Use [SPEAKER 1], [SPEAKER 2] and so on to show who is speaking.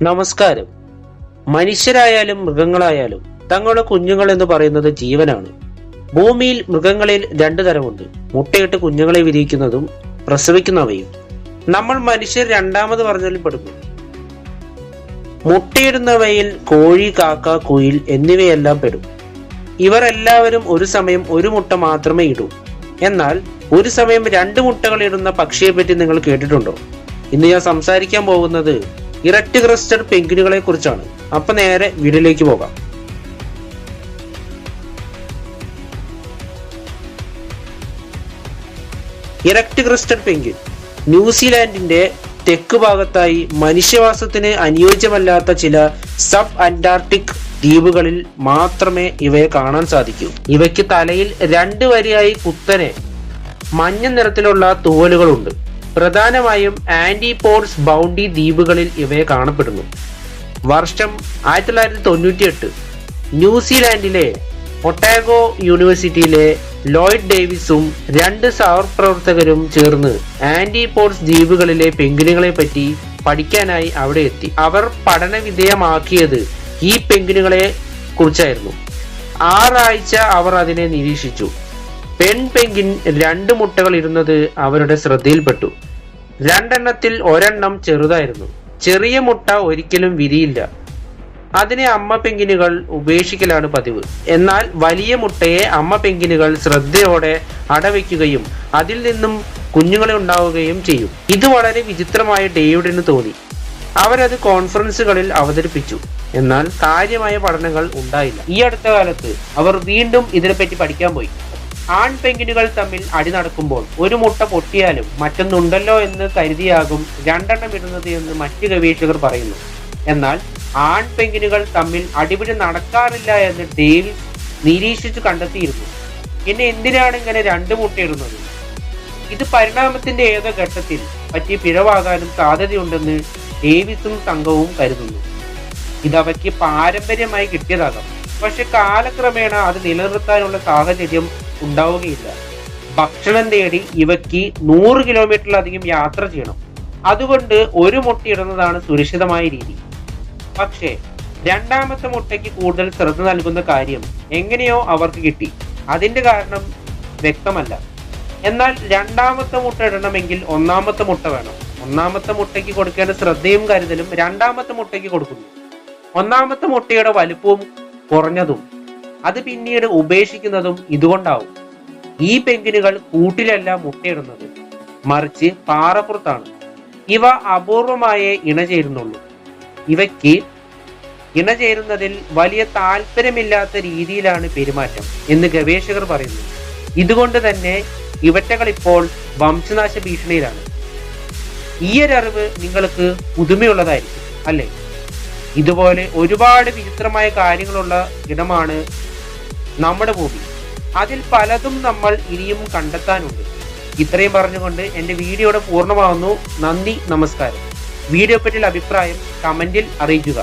[SPEAKER 1] നമസ്കാരം. മനുഷ്യരായാലും മൃഗങ്ങളായാലും തങ്ങളുടെ കുഞ്ഞുങ്ങൾ എന്ന് പറയുന്നത് ജീവനാണ്. ഭൂമിയിൽ മൃഗങ്ങളിൽ രണ്ടു തരമുണ്ട്: മുട്ടയിട്ട് കുഞ്ഞുങ്ങളെ വിരിയിക്കുന്നതും പ്രസവിക്കുന്നവയും. നമ്മൾ മനുഷ്യർ രണ്ടാമത് പറഞ്ഞതിൽ പെടുന്നു. മുട്ടയിടുന്നവയിൽ കോഴി, കാക്ക, കുയിൽ എന്നിവയെല്ലാം പെടും. ഇവർ എല്ലാവരും ഒരു സമയം ഒരു മുട്ട മാത്രമേ ഇടൂ. എന്നാൽ ഒരു സമയം രണ്ട് മുട്ടകൾ ഇടുന്ന പക്ഷിയെ പറ്റി നിങ്ങൾ കേട്ടിട്ടുണ്ടോ? ഇന്ന് ഞാൻ സംസാരിക്കാൻ പോകുന്നത് ഇറക്റ്റ് ക്രസ്റ്റഡ് പെൻഗ്വിനുകളെ കുറിച്ചാണ്. അപ്പൊ നേരെ വീഡിയോയിലേക്ക് പോകാം. ഇറക്റ്റ് ക്രസ്റ്റഡ് പെൻഗ്വിൻ ന്യൂസിലാൻഡിന്റെ തെക്ക് ഭാഗത്തായി മനുഷ്യവാസത്തിന് അനുയോജ്യമല്ലാത്ത ചില സബ് അന്റാർട്ടിക് ദ്വീപുകളിൽ മാത്രമേ ഇവയെ കാണാൻ സാധിക്കൂ. ഇവയ്ക്ക് തലയിൽ രണ്ട് വരിയായി കുത്തനെ മഞ്ഞ നിറത്തിലുള്ള തൂവലുകളുണ്ട്. പ്രധാനമായും ആന്റിപോഡ്സ് ബൗണ്ടി ദ്വീപുകളിൽ ഇവയെ കാണപ്പെടുന്നു. വർഷം 1998 ന്യൂസിലാൻഡിലെ ഒട്ടാഗോ യൂണിവേഴ്സിറ്റിയിലെ ലോയിഡ് ഡേവിസും രണ്ട് സഹപ്രവർത്തകരും ചേർന്ന് ആന്റിപോഡ്സ് ദ്വീപുകളിലെ പെൻഗ്വിനുകളെ പറ്റി പഠിക്കാനായി അവിടെ എത്തി. അവർ പഠന വിധേയമാക്കിയത് ഈ പെൻഗ്വിനുകളെ കുറിച്ചായിരുന്നു. 6 ആഴ്ച അവർ അതിനെ നിരീക്ഷിച്ചു. പെൺ പെൻഗ്വിൻ 2 മുട്ടകൾ ഇടുന്നത് അവരുടെ ശ്രദ്ധയിൽപ്പെട്ടു. 2 എണ്ണത്തിൽ ഒരെണ്ണം ചെറുതായിരുന്നു. ചെറിയ മുട്ട ഒരിക്കലും വിരിയില്ല. അതിനെ അമ്മ പെൻഗ്വിനുകൾ ഉപേക്ഷിക്കലാണ് പതിവ്. എന്നാൽ വലിയ മുട്ടയെ അമ്മ പെൻഗ്വിനുകൾ ശ്രദ്ധയോടെ അടവയ്ക്കുകയും അതിൽ നിന്നും കുഞ്ഞുങ്ങളെ ഉണ്ടാവുകയും ചെയ്യും. ഇത് വളരെ വിചിത്രമായി ഡേവിഡിന് തോന്നി. അവരത് കോൺഫറൻസുകളിൽ അവതരിപ്പിച്ചു. എന്നാൽ കാര്യമായ പഠനങ്ങൾ ഉണ്ടായില്ല. ഈ അടുത്ത കാലത്ത് അവർ വീണ്ടും ഇതിനെപ്പറ്റി പഠിക്കാൻ പോയി. ആൺ പെൻഗ്വിനുകൾ തമ്മിൽ അടി നടക്കുമ്പോൾ ഒരു മുട്ട പൊട്ടിയാലും മറ്റൊന്നുണ്ടല്ലോ എന്ന് കരുതിയാകും 2 എണ്ണം ഇടുന്നത് എന്ന് മറ്റ് ഗവേഷകർ പറയുന്നു. എന്നാൽ ആൺ പെൻഗ്വിനുകൾ തമ്മിൽ അടിപിടി നടക്കാറില്ല എന്ന് ഡേവിസ് നിരീക്ഷിച്ചു കണ്ടെത്തിയിരുന്നു. പിന്നെ എന്തിനാണ് ഇങ്ങനെ 2 മുട്ടയിടുന്നത്? ഇത് പരിണാമത്തിന്റെ ഏതോ ഘട്ടത്തിൽ പറ്റി പിഴവാകാനും സാധ്യതയുണ്ടെന്ന് ഡേവിസും സംഘവും കരുതുന്നു. ഇതവയ്ക്ക് പാരമ്പര്യമായി കിട്ടിയതാകാം. പക്ഷെ കാലക്രമേണ അത് നിലനിർത്താനുള്ള സാഹചര്യം ഉണ്ടാവുകയില്ല. ഭക്ഷണം തേടി ഇവയ്ക്ക് 100 കിലോമീറ്ററിലധികം യാത്ര ചെയ്യണം. അതുകൊണ്ട് ഒരു മുട്ടയിടുന്നതാണ് സുരക്ഷിതമായ രീതി. പക്ഷേ രണ്ടാമത്തെ മുട്ടയ്ക്ക് കൂടുതൽ ശ്രദ്ധ നൽകുന്ന കാര്യം എങ്ങനെയോ അവർക്ക് കിട്ടി. അതിന്റെ കാരണം വ്യക്തമല്ല. എന്നാൽ രണ്ടാമത്തെ മുട്ട ഇടണമെങ്കിൽ ഒന്നാമത്തെ മുട്ട വേണം. ഒന്നാമത്തെ മുട്ടയ്ക്ക് കൊടുക്കേണ്ട ശ്രദ്ധയും കരുതലും രണ്ടാമത്തെ മുട്ടയ്ക്ക് കൊടുക്കുന്നു. ഒന്നാമത്തെ മുട്ടയുടെ വലുപ്പവും കുറഞ്ഞതും അത് പിന്നീട് ഉപേക്ഷിക്കുന്നതും ഇതുകൊണ്ടാവും. ഈ പെൻഗ്വിനുകൾ കൂട്ടിലല്ല മുട്ടയിടുന്നത്, മറിച്ച് പാറപ്പുറത്താണ്. ഇവ അപൂർവമായേ ഇണചേരുന്നുള്ളൂ. ഇവയ്ക്ക് ഇണചേരുന്നതിൽ വലിയ താല്പര്യമില്ലാത്ത രീതിയിലാണ് പെരുമാറ്റം എന്ന് ഗവേഷകർ പറയുന്നു. ഇതുകൊണ്ട് തന്നെ ഇവറ്റകൾ ഇപ്പോൾ വംശനാശ ഭീഷണിയിലാണ്. ഈ ഒരു അറിവ് നിങ്ങൾക്ക് പുതുമയുള്ളതായിരിക്കും അല്ലേ? ഇതുപോലെ ഒരുപാട് വിചിത്രമായ കാര്യങ്ങളുള്ള ഇടമാണ് നമ്മുടെ ഭൂമി. അതിൽ പലതും നമ്മൾ ഇനിയും കണ്ടെത്താനുണ്ട്. ഇത്രയും പറഞ്ഞുകൊണ്ട് എൻ്റെ വീഡിയോയുടെ പൂർണ്ണമാകുന്നു. നന്ദി, നമസ്കാരം. വീഡിയോ പറ്റിയുള്ള അഭിപ്രായം കമന്റിൽ അറിയിക്കുക.